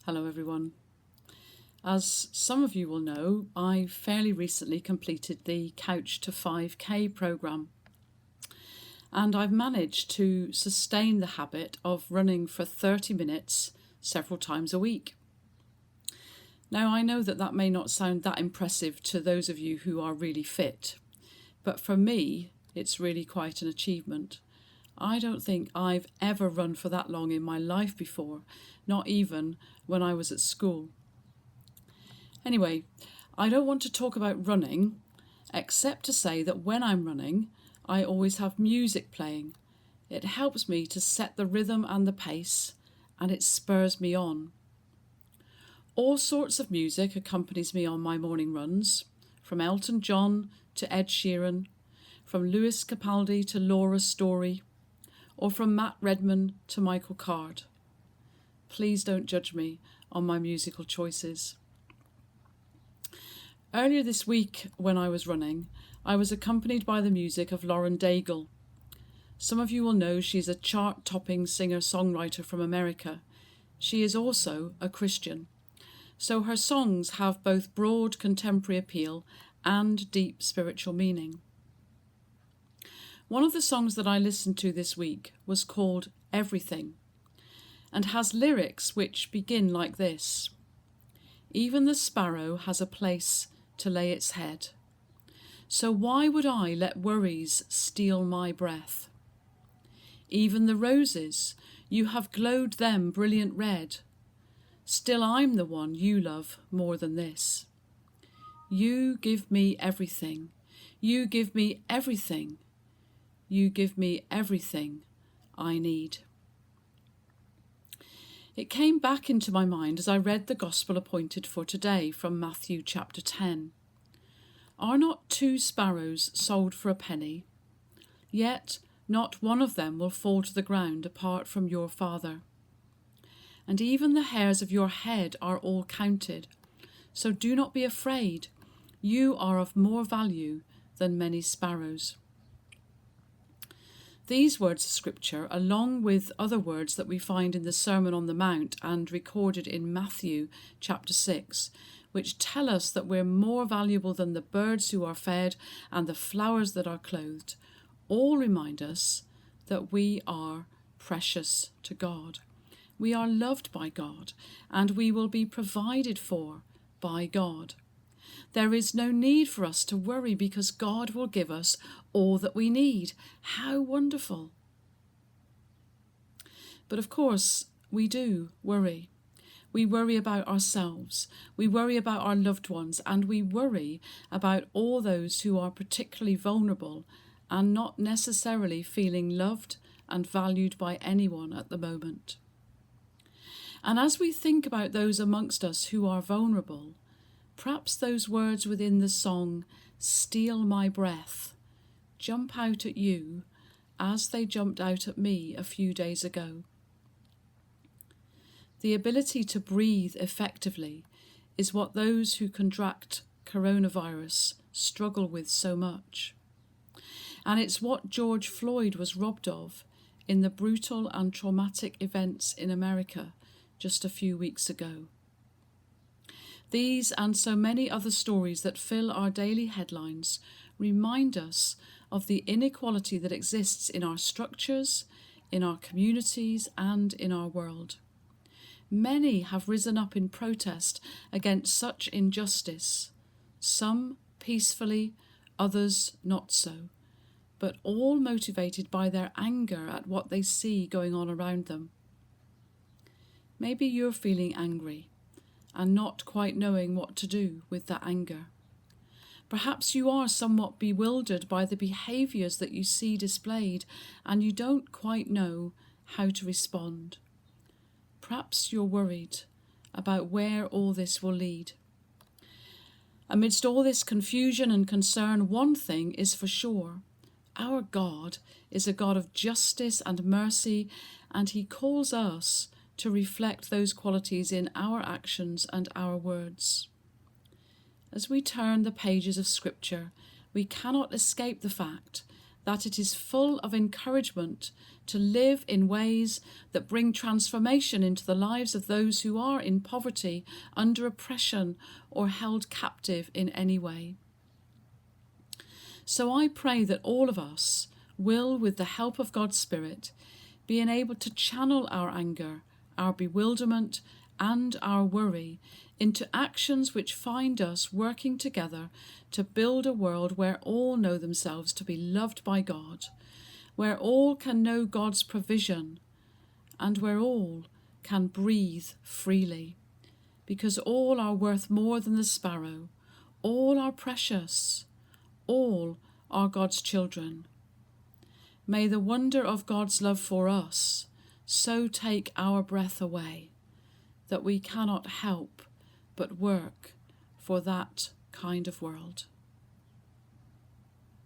Hello everyone. As some of you will know, I fairly recently completed the Couch to 5K programme, and I've managed to sustain the habit of running for 30 minutes several times a week. Now, I know that may not sound that impressive to those of you who are really fit, but for me it's really quite an achievement. I don't think I've ever run for that long in my life before, not even when I was at school. Anyway, I don't want to talk about running, except to say that when I'm running, I always have music playing. It helps me to set the rhythm and the pace, and it spurs me on. All sorts of music accompanies me on my morning runs, from Elton John to Ed Sheeran, from Lewis Capaldi to Laura Story, or from Matt Redman to Michael Card. Please don't judge me on my musical choices. Earlier this week, when I was running, I was accompanied by the music of Lauren Daigle. Some of you will know she's a chart-topping singer-songwriter from America. She is also a Christian, so her songs have both broad contemporary appeal and deep spiritual meaning. One of the songs that I listened to this week was called Everything, and has lyrics which begin like this: "Even the sparrow has a place to lay its head, so why would I let worries steal my breath? Even the roses, you have glowed them brilliant red, still I'm the one you love more than this. You give me everything, you give me everything, you give me everything I need." It came back into my mind as I read the Gospel appointed for today from Matthew chapter 10. Are not 2 sparrows sold for a penny? Yet not one of them will fall to the ground apart from your Father. And even the hairs of your head are all counted. So do not be afraid. You are of more value than many sparrows. These words of Scripture, along with other words that we find in the Sermon on the Mount and recorded in Matthew chapter 6, which tell us that we're more valuable than the birds who are fed and the flowers that are clothed, all remind us that we are precious to God. We are loved by God, and we will be provided for by God. There is no need for us to worry because God will give us all that we need. How wonderful! But of course, we do worry. We worry about ourselves, we worry about our loved ones, and we worry about all those who are particularly vulnerable and not necessarily feeling loved and valued by anyone at the moment. And as we think about those amongst us who are vulnerable, perhaps those words within the song, "Steal my breath," jump out at you as they jumped out at me a few days ago. The ability to breathe effectively is what those who contract coronavirus struggle with so much. And it's what George Floyd was robbed of in the brutal and traumatic events in America just a few weeks ago. These and so many other stories that fill our daily headlines remind us of the inequality that exists in our structures, in our communities, and in our world. Many have risen up in protest against such injustice, some peacefully, others not so, but all motivated by their anger at what they see going on around them. Maybe you're feeling angry and not quite knowing what to do with that anger. Perhaps you are somewhat bewildered by the behaviours that you see displayed and you don't quite know how to respond. Perhaps you're worried about where all this will lead. Amidst all this confusion and concern, one thing is for sure. Our God is a God of justice and mercy, and He calls us to reflect those qualities in our actions and our words. As we turn the pages of Scripture, we cannot escape the fact that it is full of encouragement to live in ways that bring transformation into the lives of those who are in poverty, under oppression, or held captive in any way. So I pray that all of us will, with the help of God's Spirit, be enabled to channel our anger, our bewilderment, and our worry into actions which find us working together to build a world where all know themselves to be loved by God, where all can know God's provision, and where all can breathe freely, because all are worth more than the sparrow, all are precious, all are God's children. May the wonder of God's love for us so take our breath away that we cannot help but work for that kind of world.